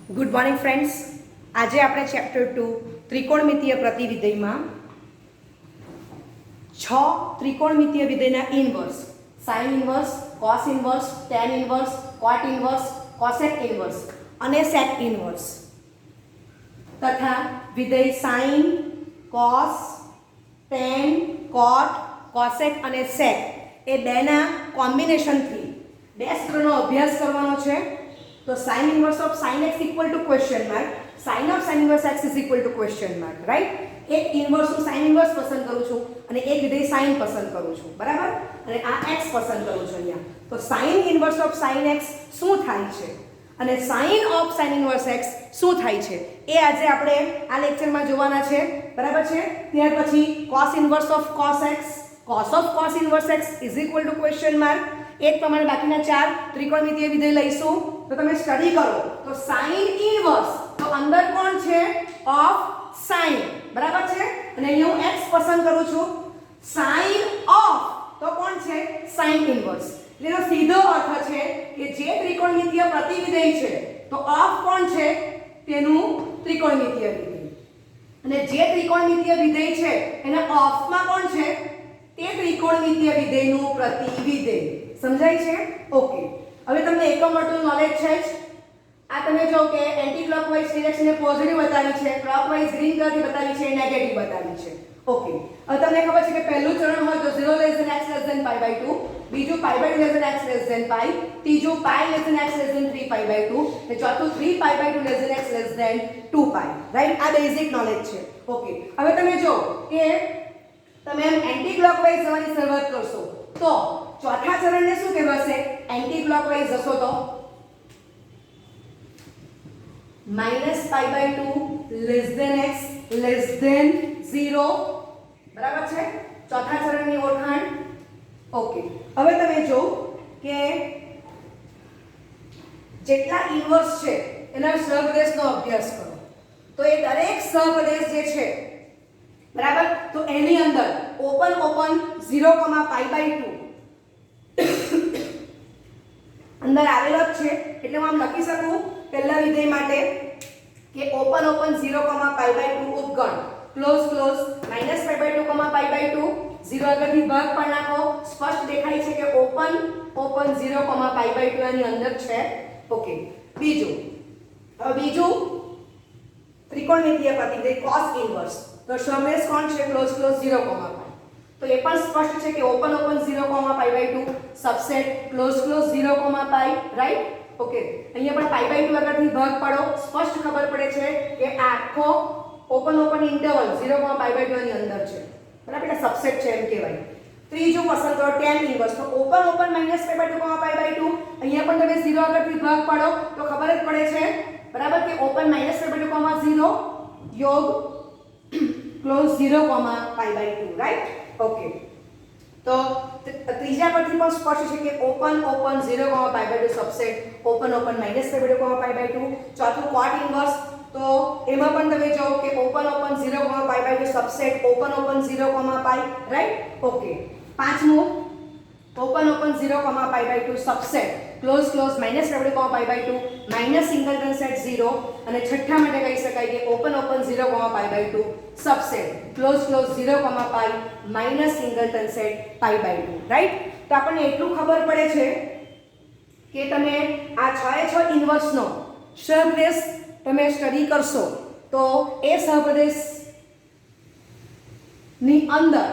Good morning friends. આજે આપણે chapter 2 ત્રિકોણમિતીય પ્રતિવિધેયમાં 6 ત્રિકોણમિતીય વિધેયના inverse, sine inverse, cos inverse, tan inverse, cot inverse, cosec inverse અને સેક ઇન્વર્સ તથા વિધેય sine, cos, tan, cot, cosec અને સેક એ બેના કોમ્બિનેશનથી બે સૂત્રોનો અભ્યાસ કરવાનો છે. તો sin inverse of sin x equal to question mark, sin of sin inverse x is equal to question mark, right? એક ઇન્વર્સ હું sin inverse પસંદ કરું છું અને એક વિધેય sin પસંદ કરું છું, બરાબર? અને આ x પસંદ કરું છું અહીંયા. તો sin inverse of sin x શું થાય છે અને sin of sin inverse x શું થાય છે એ આજે આપણે આ લેક્ચરમાં જોવાના છે, બરાબર છે? ત્યાર પછી cos inverse of cos x, cos of cos inverse x is equal to question mark. એક પ્રમાણે બાકીના ચાર ત્રિકોણમિતીય વિધેય લઈશું. તો તમે સ્ટડી કરો તો sin ઇન્વર્સ તો અંદર કોણ છે ઓફ sin, બરાબર છે? અને અહીંયા હું x પસંદ કરું છું. sin ઓફ તો કોણ છે sin ઇન્વર્સ. જેનો સીધો અર્થ છે કે જે ત્રિકોણમિતીય પ્રતિવિધેય છે તો ઓફ કોણ છે તેનું ત્રિકોણમિતીય વિધેય અને જે ત્રિકોણમિતીય વિધેય છે એના ઓફમાં કોણ છે તે ત્રિકોણમિતીય વિધેયનું પ્રતિવિધેય. સમજાય છે? ઓકે. હવે તમને એકમ વર્તુળનું નોલેજ છે જ. આ તમે જો કે એન્ટી ક્લોકવાઇઝ ડિરેક્શનને પોઝિટિવ બતાવી છે, ક્લોકવાઇઝ ગ્રીન કલરથી બતાવી છે, નેગેટિવ બતાવી છે. ઓકે. હવે તમને ખબર છે કે પહેલું ચરણ હોય તો 0 > x π/2, બીજું π/2 x π, ત્રીજું π > x 3 π/2 અને ચોથું 3 π/2 x 2π, રાઈટ? આ બેઝિક નોલેજ છે. ઓકે. હવે તમે જો કે તમે એન્ટી ક્લોકવાઇઝ જવાની શરૂઆત કરશો તો ચોથા ચરણને શું કહેવાશે? એન્ટી ક્લોકવાઇઝ જશો તો -π/2 x 0, બરાબર છે? ચોથા ચરણની ઓળખાણ. ઓકે. હવે તમે જો કે જેટલા ઇન્વર્સ છે એના સહપ્રદેશનો અભ્યાસ કરો તો એ દરેક સહપ્રદેશ જે છે, બરાબર, તો એની અંદર ઓપન 0, π/2 અંદર આવેલો જ છે. એટલે હું આમ લખી શકું પહેલા વિધેય માટે કે ઓપન 0, π/2 ઉપગણ ક્લોઝ -π/2, π/2 0 આગળથી ભાગ પણ નાખો. સ્પષ્ટ દેખાય છે કે ઓપન 0, π/2 આની અંદર છે. ઓકે. બીજું ત્રિકોણમિતીય પ્રતિવિધેય cos ઇન્વર્સ. તો સહપ્રદેશ કોણ છે? ક્લોઝ 0, π. તો એ પણ સ્પષ્ટ છે કે open 0, π/2 subset close 0, π, right? Okay. અહીંયા પણ π/2 આગળથી ભાગ પાડો. સ્પષ્ટ ખબર પડે છે કે આ આખો ઓપન ઇન્ટરવલ 0, π/2 ની અંદર છે, બરાબર? એટલે સબસેટ છે એમ કહેવાય. ત્રીજું પસંદ કરો ટેન ઇન્વર્સ. તો ઓપન -π/2, π/2 અહીંયા પણ તમે 0 આગળથી ભાગ પાડો તો ખબર જ પડે છે, બરાબર, કે ઓપન -π/2, 0 યોગ ક્લોઝ 0, π/2, રાઈટ? ઓકે. તો ત્રીજા પરથી પણ સ્પષ્ટ છે કે ઓપન 0, π/2 સબસેટ ઓપન -π/2, π/2. ચોથું કોટ ઇન્વર્સ. તો એમાં પણ તમે જો કે open 0, π/2 subset open 0, π, right? Okay. પાંચમું open 0, π/2 subset close -π/2, π/2 minus singleton set 0 અને છઠ્ઠા માટે કહી શકાય કે open 0, π/2 subset close 0, π minus singleton set π/2, right? તો આપણને એટલું ખબર પડે છે કે તમે આ 6 ઇન્વર્સનો સહપ્રદેશ તમે સ્ટડી કરશો તો એ સહપ્રદેશ ની અંદર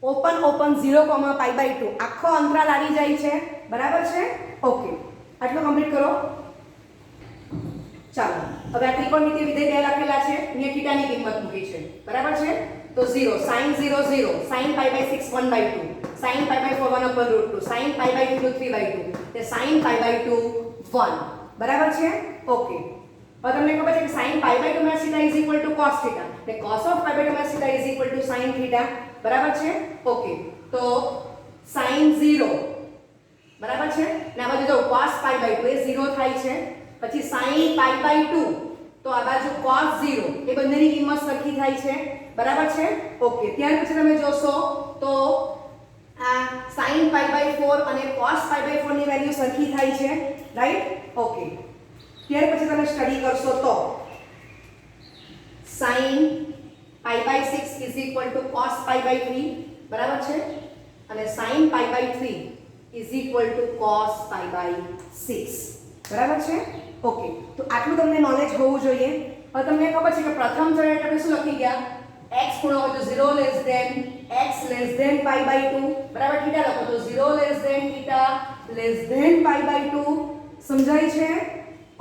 ઓપન 0, π/2 આખો અંતરાલ આવી જાય છે, બરાબર છે? ઓકે. આટલું કમ્પ્લીટ કરો. ચાલો હવે આ ત્રિકોણમિતીય વિધેય બે લખેલા છે, અહીંયા થીટાની કિંમત મૂકી છે, બરાબર છે? તો 0 sin 0 0 sin π/6 1/2 sin π/4 1/√2 sin π/2 3/2 તે sin π/2 1, બરાબર છે? ઓકે. હવે તમને ખબર છે કે sin π/2 θ cos θ એટલે cos of π/2 θ sin θ, બરાબર છે? ઓકે. તો sin 0, બરાબર છે? ને આ બાજુ જો cos π/2 એ 0 થાય છે. પછી sin π/2 તો આ બાજુ cos 0 એ બંનેની કિંમત સરખી થાય છે, બરાબર છે? ઓકે. ત્યાર પછી તમે જોશો તો આ sin π/4 અને cos π/4 ની વેલ્યુ સરખી થાય છે, રાઈટ? ઓકે. ત્યાર પછી તમે તમે સ્ટડી કરશો તો sin π/6 is equal to cos π/3 બરાબર છે, અને sin π/3 is equal to cos π/6 બરાબર છે. ઓકે, તો આટલું તમને નોલેજ હોવું જોઈએ. હવે તમને ખબર છે કે પ્રથમ ચરણ એટલે આપણે શું લખી ગયા, x ખૂણો હોય તો 0 less than x less than π/2 બરાબર, થીટા લખો તો 0 less than theta less than π/2. સમજાય છે?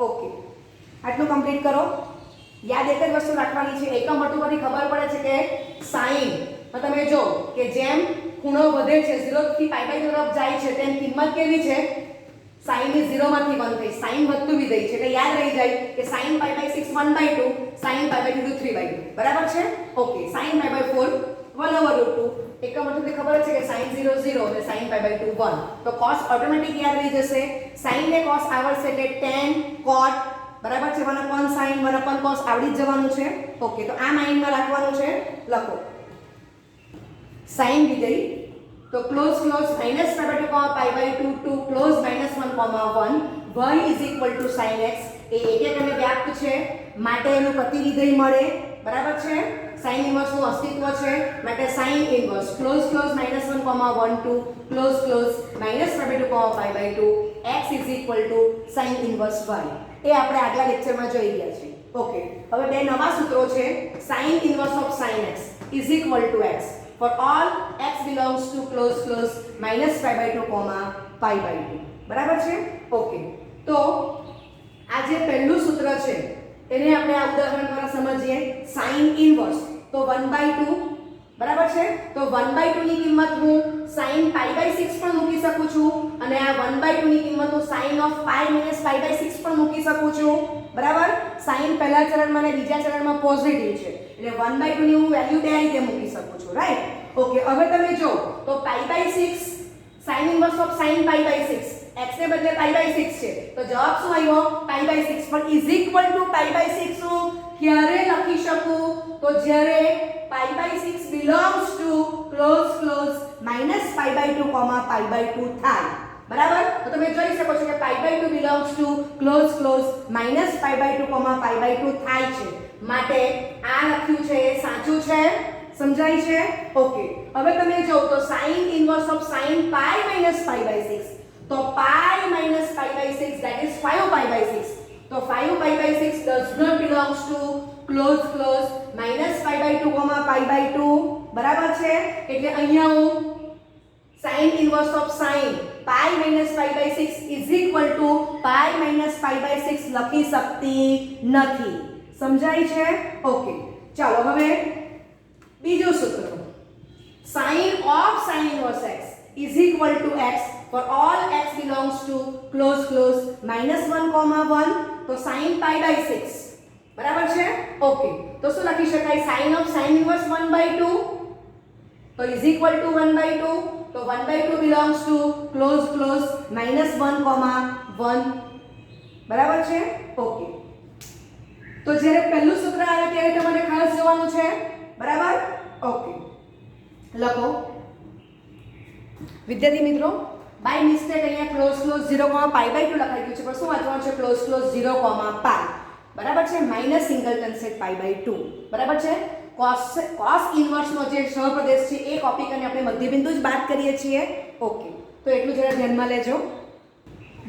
ઓકે, આટલું કમ્પ્લીટ કરો. યાદ એક જ વસ્તુ રાખવાની છે, એકમ વર્તુળ પરથી ખબર પડે છે કે sin તમે જો કે જેમ ખૂણો વધે છે 0 થી π/2 તરફ જાય છે તેમ કિંમત કેવી છે, sin ની 0 માંથી 1 થઈ, sin વધતું વિધેય છે એટલે યાદ રહી જાય કે sin π/6 1/2, sin π/2 3/2 બરાબર છે. Okay, sin π/4 1/√2. એકમ વર્તુળથી ખબર છે કે sin 0 0 અને sin π/2 1, તો cos ઓટોમેટિક યાદ રહી જશે. sin ને cos આવડશે એટલે tan cot બરાબર છે, 1/sin 1/cos આવડી જ જવાનું છે. ઓકે, તો આ માઇન્ડમાં રાખવાનું છે. લખો sin વિધેય તો close close -π/2, π/2 to close -1, y is equal to sin x. એ એક અને વ્યાપ્ત છે માટે એનું પ્રતિવિધેય મળે બરાબર છે. sin ઇન્વર્સ નું અસ્તિત્વ છે માટે sin inverse close close -1, 1 to close close -π/2, π/2 x is equal to sin inverse y. એ આપણે આગલા લેક્ચરમાં જોઈ ગયા છે. ઓકે, હવે બે નવા સૂત્રો છે. sin inverse of sin x is equal two x for all x belongs to close close -π/2, π/2 બરાબર છે. ઓકે, તો આ જે પહેલું સૂત્ર છે એને આપણે આ ઉદાહરણ દ્વારા સમજીએ. sin ઇન્વર્સ તો 1/2 બરાબર છે, તો 1/2 ની કિંમત હું sin π/6 પણ મૂકી શકું છું અને આ 1/2 ની કિંમત હું sin of π - π/6 પણ મૂકી શકું છું બરાબર. sin પહેલા ચરણમાં અને બીજા ચરણમાં પોઝિટિવ છે એટલે 1/2 ની હું વેલ્યુ બે રીતે મૂકી શકું છું, રાઈટ. ઓકે, હવે તમે જો તો π/6 sin inverse of sin π/6 x ને બદલે π/6 છે તો જવાબ શું આવ્યો, π/6. પણ ઇઝ ઇક્વલ ટુ π/6 હું ક્યારે લખી શકું, તો જ્યારે π/6 belongs to close close -π/2, π/2 થાય બરાબર. તો તમે જોઈ શકો છો કે π/2 belongs to close close -π/2, π/2 થાય છે માટે આ લખ્યું છે એ સાચું છે. સમજાય છે? ઓકે, હવે તમે જો તો sin ઇન્વર્સ ઓફ sin π - π/6 તો π - π/6 that is 5π/6. તો 5π/6 does not belongs to close close -π/2, π/2 બરાબર છે. એટલે અહીંયા હું sin inverse of sin π - π/6 is equal to π - π/6 લખી શકતી નથી. સમજાય છે? ઓકે, ચાલો હવે બીજું સૂત્ર sin of sin inverse x is equal to x for all x belongs to close close -1, 1 તો sin π/6 બરાબર છે. ઓકે, તો શું લખી શકાય, sin of sin inverse 1/2 તો is equal to 1/2, તો 1/2 belongs to close close -1, 1 બરાબર છે. ઓકે, તો જ્યારે પહેલું સૂત્ર આવે ત્યારે તમારે ખાસ જોવાનું છે બરાબર. ઓકે, લખો વિદ્યાર્થી મિત્રો, બાય મિસ્ટેક અહીંયા ક્લોઝ ક્લોઝ 0, π/2 લખાઈ ગયું છે પણ શું વાંચવાનું છે, ક્લોઝ ક્લોઝ 0, π બરાબર છે, માઇનસ સિંગલટન સેટ π/2 બરાબર છે. cos ઇન્વર્સ નો જે સહપ્રદેશ છે એ કોપી કરીને આપણે મધ્યબિંદુ જ બાદ કરીએ છીએ. ઓકે, તો એટલું જરા ધ્યાનમાં લેજો.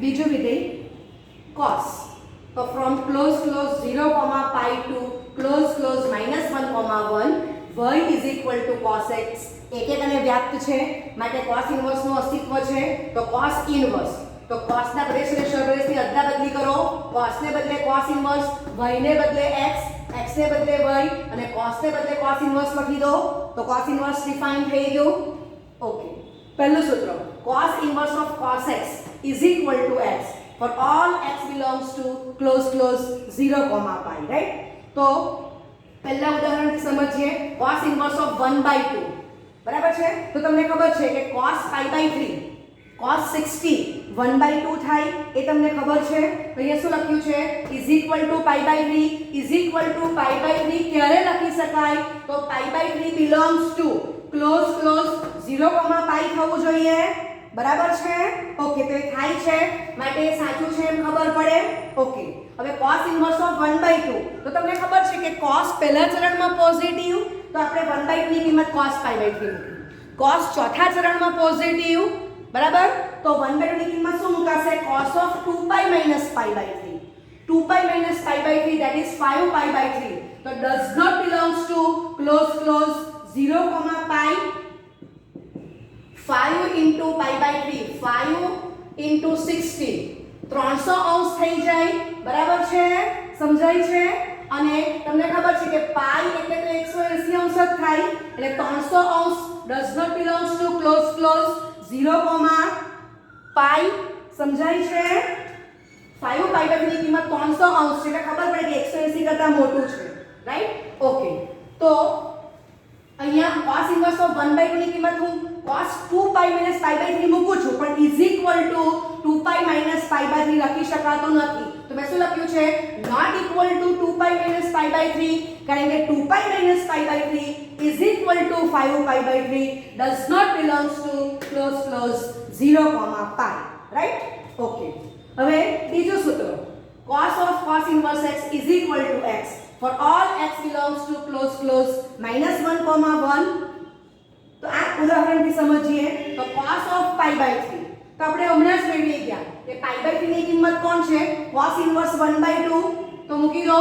બીજું વિધેય cos તો from close close 0, π to close close -1, 1 y is equal to cos x. એક અને વ્યાપ્ત છે માટે cos ઇન્વર્સ નું અસ્તિત્વ છે તો cos ઇન્વર્સ તો cos ના પ્રદેશ અને સહપ્રદેશની અદલાબદલી કરો. cos ને બદલે cos ઇન્વર્સ, y ને બદલે x, x ને બદલે y અને cos ને બદલે cos ઇન્વર્સ લખી દો તો cos ઇન્વર્સ ડિફાઇન થઈ ગયું. ઓકે, પહેલું સૂત્ર cos inverse of cos x is equal to x for all x belongs to close close 0, π right. તો પહેલા ઉદાહરણથી સમજીએ cos ઇન્વર્સ ઓફ 1/2 બરાબર છે. તો તમને ખબર છે કે cos π/3 cos 60 1/2 થાય એ તમને ખબર છે. તો અહીંયા શું લખ્યું છે, is equal to π/3 is equal to π/3 ક્યારે લખી શકાય, તો π/3 belongs to close close 0, π થવું જોઈએ બરાબર છે ઓકે તો એ થાય છે માટે એ સાચું છે એમ ખબર પડે ઓકે હવે cos ઇન્વર્સ ઓફ 1/2 તો તમને ખબર છે કે cos પહેલા ચરણમાં પોઝિટિવ તો આપણે 1/2 ની કિંમત cos pi/3 મૂકી cos ચોથા ચરણમાં પોઝિટિવ બરાબર તો 1/2 ની કિંમત શું મુકાશે cos of 2 pi minus pi/3 2 pi minus pi/3 that is 5 pi/3 so does not belongs to close 0 pi 5 into pi/3 5 into 60 300 અંશ થઈ જાય બરાબર છે સમજાય છે અને તમને ખબર છે કે પાઈ એટલે તો 180 અંશ જ થાય એટલે 300 અંશ does not belongs to close 0 pi સમજાય છે 5 pi/3 ની કિંમત 300 અંશ છે એટલે ખબર પડે કે 180 કરતા મોટું છે રાઈટ ઓકે તો અહીંયા cos ઇન્વર્સ ઓફ 1/2 ની કિંમત હું cos 2 pi minus pi/3 મૂકું છું પણ is equal to 2 pi minus pi/3 લખી શકાતો નથી તો મેં શું લખ્યું છે not equal to 2 pi minus pi/3 કારણ કે 2 pi minus pi/3 is equal to 5 pi/3 does not belongs to close 0 pi right okay હવે બીજું સૂત્ર cos inverse x is equal to x for all x belongs to close -1 1 તો આ ઉદાહરણથી સમજીએ તો cos of pi/3 તો આપણે હમણાં જ મેળવી ગયા કે pi/3 ની કિંમત કોણ છે cos inverse 1/2 તો મૂકી દો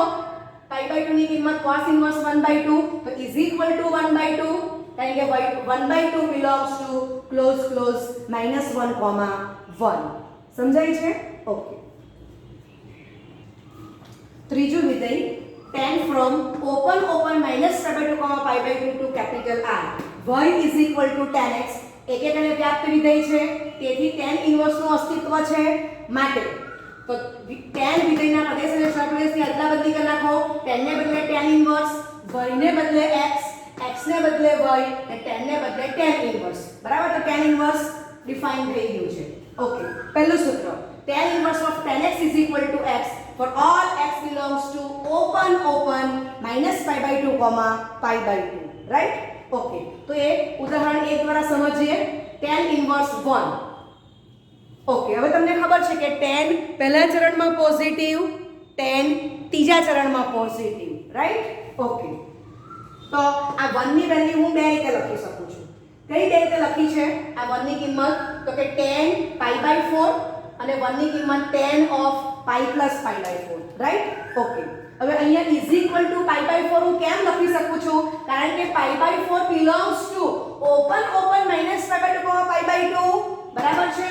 pi/2 ની કિંમત cos inverse 1/2 તો is equal to 1/2 કારણ કે 1/2 belongs to close -1 1 સમજાય છે ઓકે ત્રીજું વિધેય tan from open -pi/2 pi/2 to capital R y is equal to tan x એક અને વ્યાપ્ત વિધેય છે તેથી tan ઇન્વર્સ નું અસ્તિત્વ છે માટે તો tan વિધેયના પ્રદેશ અને સપ્રદેશની અદલાબદલી કરી નાખો tan ને બદલે tan ઇન્વર્સ y ને બદલે x x ને બદલે y અને tan ને બદલે tan ઇન્વર્સ બરાબર તો tan ઇન્વર્સ ડિફાઇન થઈ ગયું છે ઓકે પહેલું સૂત્ર tan inverse of tan x is equal to x for all x belongs to open -pi/2 pi/2 right okay તો એ ઉદાહરણ 1 દ્વારા સમજીએ tan inverse 1 ઓકે હવે તમને ખબર છે કે tan પહેલા ચરણમાં પોઝિટિવ tan ત્રીજા ચરણમાં પોઝિટિવ રાઈટ ઓકે તો આ 1 ની વેલ્યુ હું બે રીતે લખી શકું છું કઈ રીતે લખી છે આ 1 ની કિંમત તો કે tan pi/4 અને 1 ની કિંમત tan of pi plus pi/4 right okay હવે અહીંયા is equal to pi/4 હું કેમ લખી શકું છું કારણ કે pi/4 belongs to open -pi/2 pi/2 બરાબર છે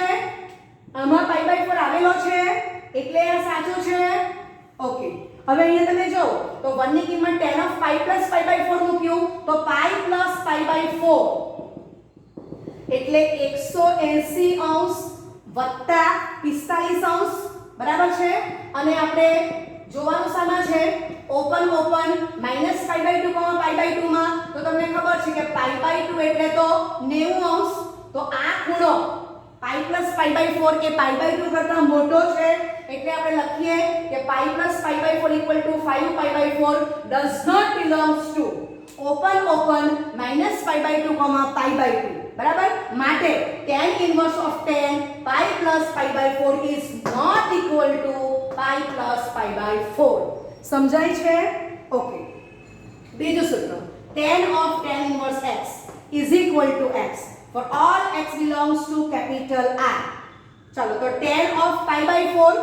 આમાં pi/4 આવેલો છે એટલે આ સાચું છે ઓકે હવે અહીંયા તમે જો તો 1 ની કિંમત tan of pi plus pi/4 મૂક્યું તો pi plus pi/4 એટલે 180 અંશ વત્તા 45 અંશ બરાબર છે અને આપણે જોવાનું સામા છે ઓપન -pi/2 pi/2 માં તો તમને ખબર છે કે pi/2 એટલે તો 90 અંશ તો આ ખૂણો pi + pi/4 એ pi/2 કરતા મોટો છે એટલે આપણે લખીએ કે pi + pi/4 = 5 pi/4 does not belongs to open -pi/2 pi/2 બરાબર માટે tan inverse of tan pi plus pi/4 is not equal to pi plus pi/4 સમજાય છે ઓકે બીજું સૂત્ર tan of tan inverse x is equal to x for all x belongs to capital R ચાલો તો tan of pi/4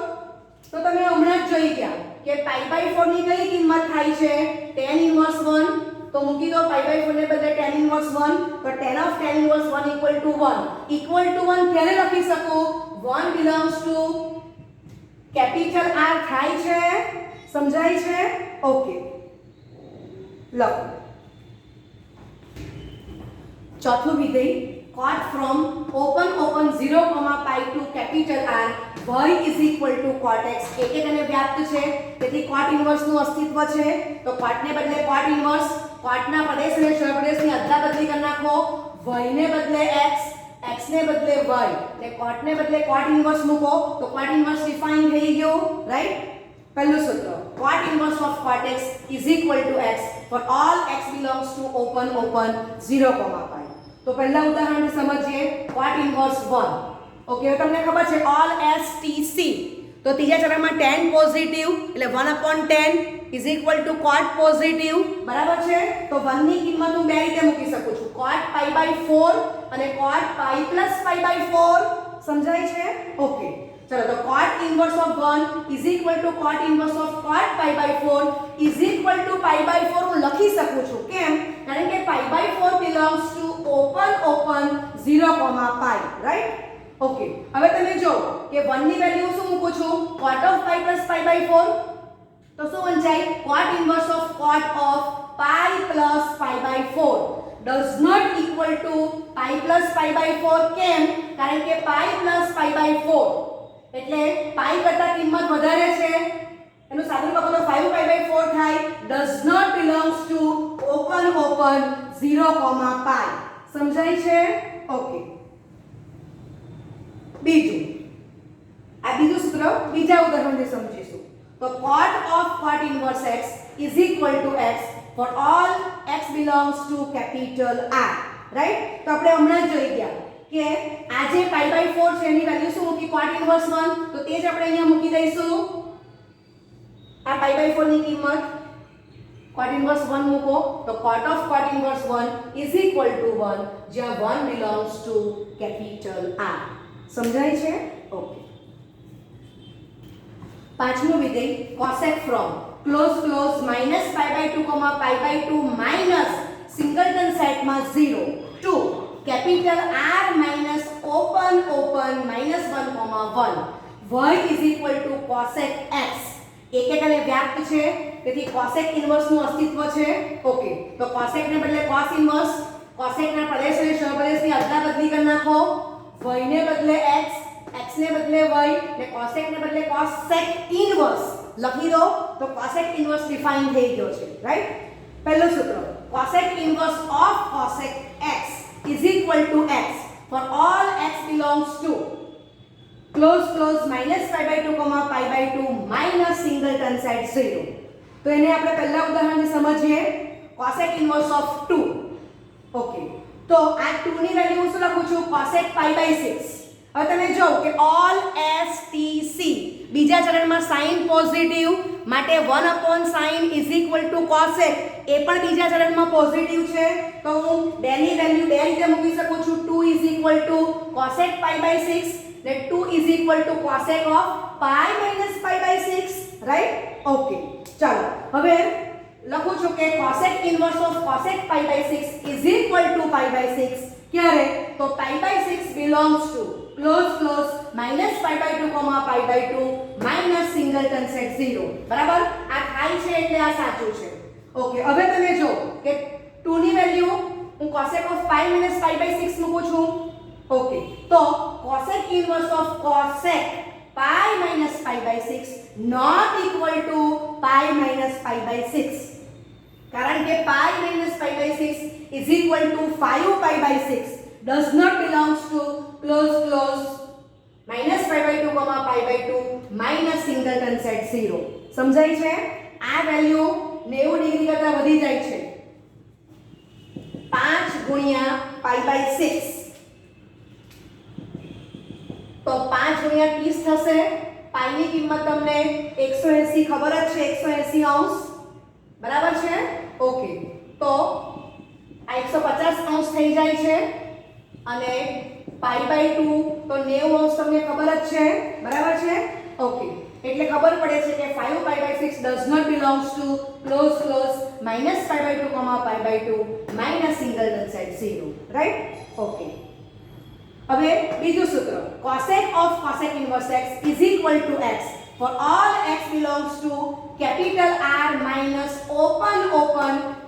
તો તમે હમણાં જ જોઈ ગયા કે pi/4 ની કઈ કિંમત થાય છે tan inverse 1 તો મૂકી દો pi/4 ને બદલે tan inverse 1 તો tan of tan inverse 1 = 1 ક્યારે લખી શકું 1 belongs to capital R થાય છે સમજાય છે ઓકે લખો ચોથું વિધેય cot from open 0 pi to capital R y is equal to cot x એક અને વ્યાપ્ત છે તેથી cot inverse નું અસ્તિત્વ છે તો cot ને બદલે cot inverse cot ના પ્રદેશ અને સહપ્રદેશની અદલાબદલી કરી નાખો y ને બદલે x x ને બદલે y એટલે cot ને બદલે cot inverse મૂકો તો cot inverse ડિફાઇન થઈ ગયો રાઈટ પહેલું સૂત્ર cot inverse of cot x is equal to x for all x belongs to open 0 pi તો પહેલા ઉદાહરણ સમજીએ cot inverse 1. ઓકે, હવે તમને ખબર છે all STC, તો ત્રીજા ચરણમાં tan પોઝિટિવ એટલે 1/10 is equal two cot positive, બરાબર છે. તો 1 ની કિંમત હું બે રીતે મૂકી શકું છું, cot pi/4 અને cot pi plus pi/4. સમજાય છે? ઓકે, ચલો તો cot inverse of 1 is equal to cot inverse of cot pi/4 is equal to pi/4 હું લખી શકું છું. કેમ? કારણ કે pi/4 belongs to open 0, pi, right? Okay, હવે તમે જો કે 1 ની વેલ્યુ શું મૂકું છું, cot of pi plus pi/4, તો શું વંચાય, cot inverse of pi plus pi/4 does not equal to pi plus pi/4. કેમ? કારણ કે pi plus pi/4 એટલે pi કરતા કિંમત વધારે છે, એનું સાદું લખો તો 5 pi/4 થાય. does not belongs to open 0, pi. સમજાય છે? ઓકે, બીજું, આ બીજું સૂત્ર બીજા ઉદાહરણથી સમજીશું. તો cot of cot inverse x is equal to x for all x belongs to capital R, right? તો આપણે હમણાં જ જોઈ ગયા કે આ જે pi/4 છે એની વેલ્યુ શું મૂકી, cot inverse 1, તો તે જ આપણે અહીંયા મૂકી દઈશું. આ pi/4 ની કિંમત cot inverse 1 મૂકો તો cot of cot inverse 1 is equal to 1, જ્યાં 1 belongs to capital R. સમજાય છે? ઓકે, પાંચમું વિધેય cosec from close minus pi/2, pi/2 minus singleton set માં 0 to capital R minus open minus 1, y is equal to cosec x. એક એક અને વ્યાપ્ત છે, તેથી cosec inverse નું અસ્તિત્વ છે. ઓકે, તો cosec ને બદલે cos inverse, cosec ના પ્રદેશ અને સહપ્રદેશની અદલાબદલી કરી નાખો, y ને બદલે x, x ને બદલે y ને cosec ને બદલે cosec inverse લખી દો, તો cosec inverse ડિફાઇન થઈ ગયો છે, રાઈટ? પહેલું સૂત્ર cosec inverse of cosec x is equal to x for all x belongs to close minus pi/2, pi/2 minus singleton set 0. તો એને આપણે પહેલા ઉદાહરણથી સમજીએ, cosec inverse of 2. ઓકે, તો આ 2 ની વેલ્યુ હું શું લખું છું, cosec pi/6. હવે તમે જો કે all STC બીજા ચરણમાં sin પોઝિટિવ માટે 1/sin is equal to cosec, એ પણ બીજા ચરણમાં પોઝિટિવ છે, તો હું 2 ની વેલ્યુ બે રીતે મૂકી શકું છું, 2 is equal to cosec pi/6 ને 2 is equal to cosec of pi minus pi/6, right? Okay, ચાલો હવે લખું છું કે cosec inverse of cosec pi/6 is equal to pi/6. ક્યારે? તો pi/6 belongs to close minus pi/2, pi/2 minus singleton set 0. બરાબર? આ થાય છે એટલે આ સાચું છે. ઓકે, હવે તમે જો કે 2 ની વેલ્યુ હું cosec of pi minus pi/6 મૂકું છું. ઓકે, તો cosec inverse of cosec pi minus pi/6 not equal to pi minus pi/6. કારણ કે pi minus pi/6 is equal to 5 pi/6 does not belongs to close minus pi/2, pi/2 minus singleton set 0. સમજાય છે? આ value 90 degree કરતા વધી જાય છે, 5 ગુણ્યા pi/6, તો 5 ગુણ્યા 30 થશે. પાઈ ની કિંમત તમને 180 ખબર જ છે, 180 અંશ, બરાબર છે? ઓકે, તો આ 150 અંશ થઈ જાય છે અને pi/2 તો 90 અંશ તમને ખબર જ છે, બરાબર છે? ઓકે, એટલે ખબર પડે છે કે 5 pi/6 does not belongs to close minus pi/2, pi/2 minus singleton set 0, right? Okay, હવે બીજું સૂત્ર cosec of cosec inverse x is equal to x for all x belongs to capital R minus open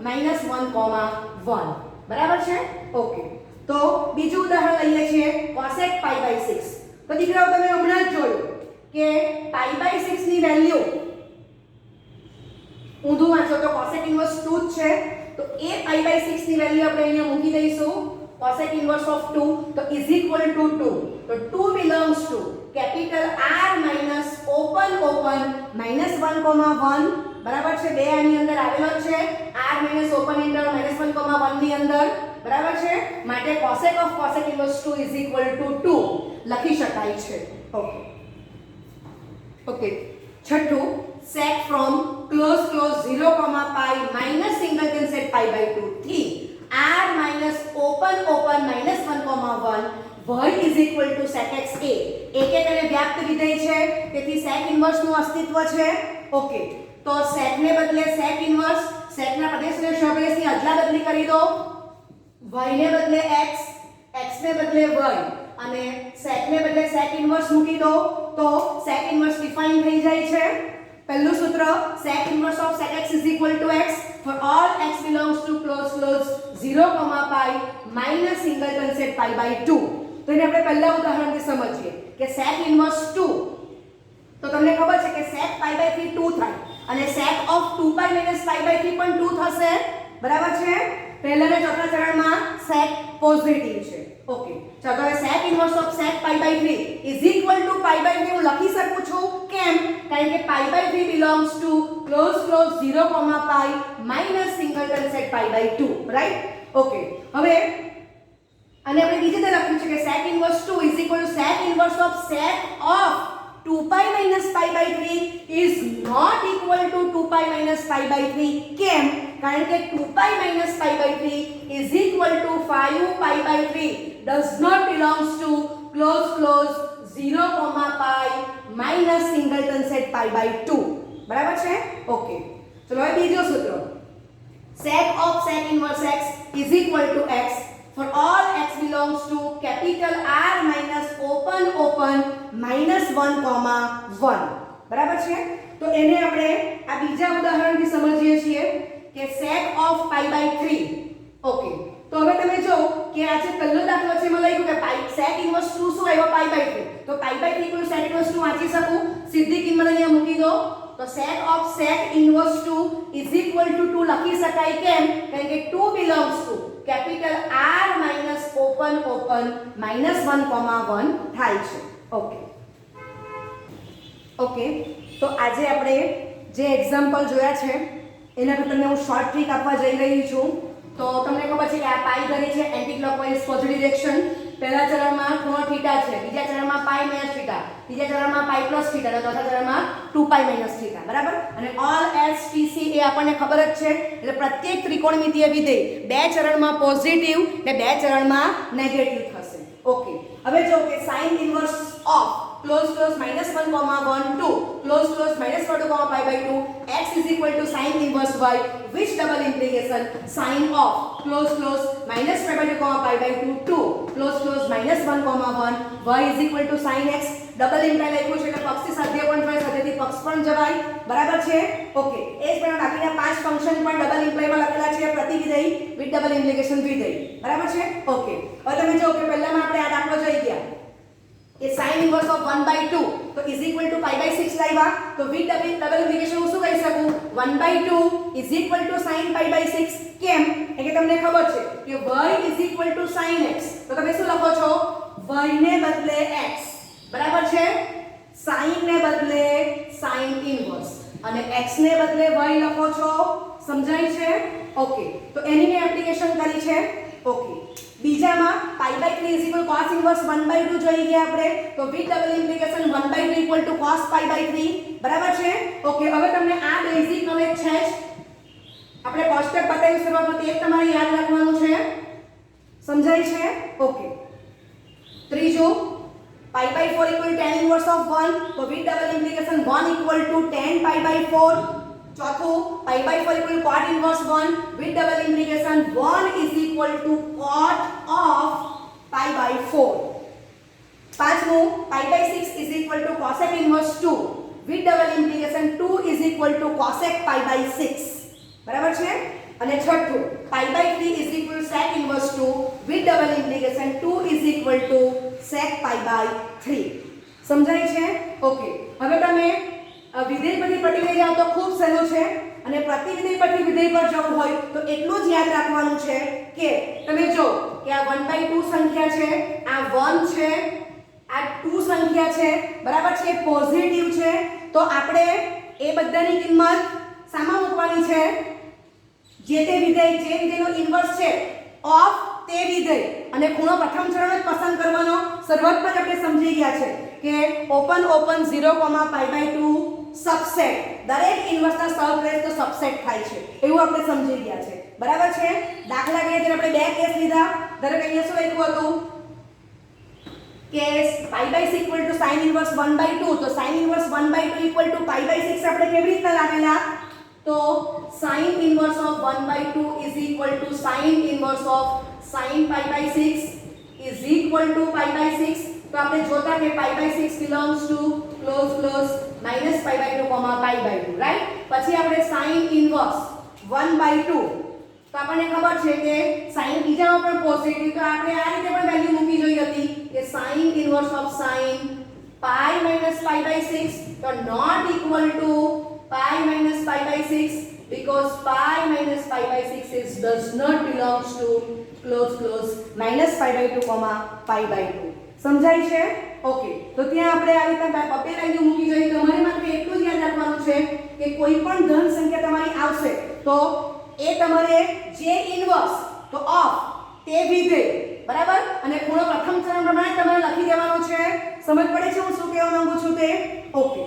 minus 1, બરાબર છે? Okay, તો બીજું ઉદાહરણ લઈએ છીએ cosec pi/6. તો દીકરાઓ તમે હમણાં જ જોયું કે pi/6 ની વેલ્યુ ઊંધું વાંચો તો cosec inverse 2 જ છે, તો એ pi/6 ની વેલ્યુ આપણે અહીંયા મૂકી દઈશું, cosec inverse of 2 તો is equal to 2, તો 2 belongs to capital R minus open minus 1, બરાબર છે? બે આની અંદર આવેલો છે, R minus open inter minus 1, 1 ની અંદર, બરાબર છે, માટે cosec of cosec inverse 2 is equal to 2 લખી શકાય છે. ઓકે ઓકે છઠ્ઠું, sec from close 0 pi minus singleton set pi by 2 થી r minus open minus 1 1 y is equal to sec x a. એક એક અને વ્યાપ્ત વિધેય છે તેથી sec inverse નું અસ્તિત્વ છે. ઓકે તો sec ને બદલે sec inverse, sec ના પ્રદેશને સપ્રદેશની અદલા બદલી કરી દો, y ને બદલે x, x ને બદલે y અને sec ને બદલે sec inverse મૂકી દો તો sec inverse ડિફાઇન થઈ જાય છે. પહેલું સૂત્ર sec inverse of sec x is equal to x for all x belongs to close 0 pi minus singleton set pi by 2. તો એને આપણે પહેલા ઉદાહરણથી સમજીએ કે sec inverse 2 તો તમને ખબર છે કે sec pi by 3 2 થાય અને sec of 2 pi minus pi by 3 પણ 2 થશે. બરાબર છે. પહેલા ને ચોથા ચરણમાં sec પોઝિટિવ છે. ઓકે ચાલો હવે sec inverse of sec pi by 3 is equal to pi by 3 હું લખી શકું છું. કેમ? કારણ કે pi by 3 belongs to close 0 pi minus singleton set pi by 2, right? Okay હવે અને આપણે બીજી રીતે લખ્યું છે કે sec inverse 2 is equal to sec inverse of sec of 2 pi minus pi by 3 is not equal to 2 pi minus pi by 3. કેમ? કારણ કે 2 pi minus pi by 3 is equal to 5 pi by 3 does not belongs to close 0 pi minus singleton set pi by 2. બરાબર છે. Okay ચલો હવે બીજો સૂત્ર sec of sec inverse x is equal to x for all x belongs to capital R minus open minus 1 1. બરાબર છે. તો એને આપણે આ બીજા ઉદાહરણથી સમજીએ છીએ કે sec of pi by 3. Okay તો હવે તમે જો કે આ જે પહેલો દાખલો છે એમાં લખ્યું કે pi sec inverse 2 શું આવ્યો pi by 3. તો pi by 3 = sec inverse 2 વાંચી શકું, સીધી કિંમત અહીંયા મૂકી દો તો sec of sec inverse 2 is equal to 2 લખી શકાય. કેમ? કારણ કે 2 belongs to capital R minus open minus 1 1 થાય છે. ઓકે ઓકે તો આજે આપણે જે એક્ઝામ્પલ જોયા છે એના પર તમને હું શોર્ટ ટ્રીક આપવા જઈ રહી છું. તો તમને ખબર છે કે આ પાઈ ધરી છે એન્ટી ક્લોકવાઇઝ પોઝિટિવ ડિરેક્શન. પહેલા ચરણમાં ખૂણો થીટા છે, બીજા ચરણમાં પાઈ માઈનસ થીટા, ત્રીજા ચરણમાં પાઈ પ્લસ થીટા અને ચોથા ચરણમાં 2 પાઈ માઈનસ થીટા. બરાબર. અને ઓલ એસ ટી સી એ આપણને ખબર જ છે. એટલે પ્રત્યેક ત્રિકોણમિતીય વિધેય બે ચરણમાં પોઝિટિવ ને બે ચરણમાં નેગેટિવ થશે. ઓકે હવે જો કે sin inverse of close minus 1 1 2 close minus 1 2 pi by 2 x is equal to sin inverse y which double implication sin of close minus 5 by 2 pi by 2 close minus 1 1 y is equal to sin x double imply લખ્યું છે એટલે પક્ષી સાધ્ય પણ થાય, સાધ્યથી પક્ષ પણ જવાય. બરાબર છે. ઓકે એ જ પ્રમાણે બાકીના પાંચ ફંક્શન પણ ડબલ ઇમ્પ્લાયમાં લખેલા છે, પ્રતિ વિધેય વિથ ડબલ ઇમ્પ્લિકેશન વિધેય. બરાબર છે. ઓકે હવે તમે જો કે પહેલામાં આપણે આ દાખલો જોઈ ગયા કે sin inverse of 1 by 2 તો is equal to pi by 6 લાવ્યા તો with double implication હું શું કહી શકું 1 by 2 is equal to sin pi by 6. કેમ? એટલે તમને ખબર છે કે y is equal to sin x તો તમે શું લખો છો y ને બદલે x. બરાબર છે. sin ને બદલે sin inverse અને x ને બદલે y લખો છો. સમજાય છે? ઓકે તો એની મેં એપ્લિકેશન કરી છે. ઓકે બીજામાં pi by 3 is equal cos inverse 1 by 2 જોઈ ગયા આપણે તો with double implication 1 by 2 equal to cos pi by 3. બરાબર છે. ઓકે હવે તમને આ બેઝિક નોલેજ છે જ. આપણે કોષ્ટક બતાવ્યું શરૂઆતમાં તે તમારે યાદ રાખવાનું છે. સમજાય છે? ઓકે ત્રીજું pi by 4 equal to tan inverse of 1 તો with double implication 1 equal to tan pi by 4. चौथो pi by 4 equal to cot inverse 1 with double implication 1 is equal to cot of pi by 4. पांचमो pi by 6 is equal to cosec inverse 2 with double implication 2 is equal to cosec pi by 6. बराबर છે. અને છઠ્ઠું pi by 3 is equal to sec inverse 2 with double implication 2 is equal to sec pi by 3. સમજાય છે? Okay હવે તમે વિધેય પરથી પ્રતિવિધેય જાઓ તો ખૂબ સહેલું છે અને પ્રતિવિધેય પરથી વિધેય પર જવું હોય તો એટલું જ યાદ રાખવાનું છે કે તમે જો કે આ 1/2 સંખ્યા છે, આ 1 છે, આ 2 સંખ્યા છે. બરાબર છે. પોઝિટિવ છે તો આપણે એ બધાની કિંમત સામા મૂકવાની છે જે તે વિધેય જે વિધેયનો ઇન્વર્સ છે ઓફ તે વિધેય અને ખૂણો પ્રથમ ચરણ જ પસંદ કરવાનો. શરૂઆતમાં જ આપણે સમજી ગયા છે કે ઓપન 0,π/2 સબસેટ દરેક ઇન્વર્સના સહપ્રદેશ તો સબસેટ થાય છે એવું આપણે સમજી ગયા છે. બરાબર છે. દાખલા કે જેને આપણે બે કેસ લીધા. દરેક અહીંયા શું લખ્યું હતું કે π/6 = sin ઇન્વર્સ 1/2. તો sin ઇન્વર્સ 1/2 = π/6 આપણે કેવી રીતે લાવેલા? તો sin inverse of 1/2 = sin inverse of sin π/6 = π/6. તો આપણે જોતા કે π/6 belongs to close -π/2, π/2, રાઈટ. પછી આપણે sin ઇન્વર્સ 1/2. તો આપણને ખબર છે કે sin બીજામાં પણ પોઝિટિવ, તો આપણે આ રીતે પણ વેલ્યુ મૂકી જોઈ હતી કે sin ઇન્વર્સ ઓફ sin π -π/6 તો not equal to π -π/6 because π -π/6 does not belongs to close -π/2, π/2. સમજાય છે? ઓકે. તો ત્યાં આપણે આ રીતે બપે વેલ્યુ મૂકી જોઈએ. તમારે માત્ર એટલું જ યાદ રાખવાનું છે કે કોઈ પણ ધન સંખ્યા તમારી આવશે તો એ તમારે જે ઇન્વર્સ તો ઓફ તે વિધેય, બરાબર, અને ખૂણો પ્રથમ ચરણ પ્રમાણે તમારે લખી દેવાનું છે. સમજ પડે છે હું શું કહેવા માંગુ છું તે? ઓકે.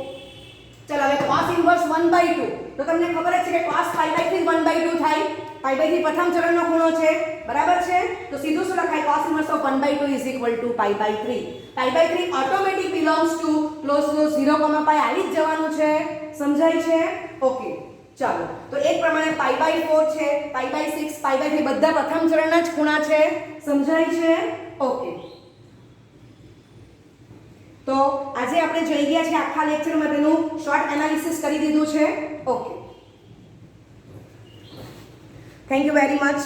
ચલો હવે cos ઇન્વર્સ 1/2. તો તમને ખબર જ છે કે cos π/3 1/2 થાય. π/3 પ્રથમ ચરણનો ખૂણો છે, બરાબર છે. તો સીધું શું લખાય? cos inverse of 1/2 = π/3. π/3 automatic belongs to close 0, π આવી જ જવાનું છે. સમજાય છે? ઓકે. ચાલો. તો એક પ્રમાણે π/4 છે, π/6, π/3 બધા પ્રથમ ચરણના જ ખૂણા છે. સમજાય છે? ઓકે. તો આજે આપણે જોઈ ગયા છે આખા લેક્ચરમાં તેનું શોર્ટ એનાલિસિસ કરી દીધું છે. Okay. Thank you very much.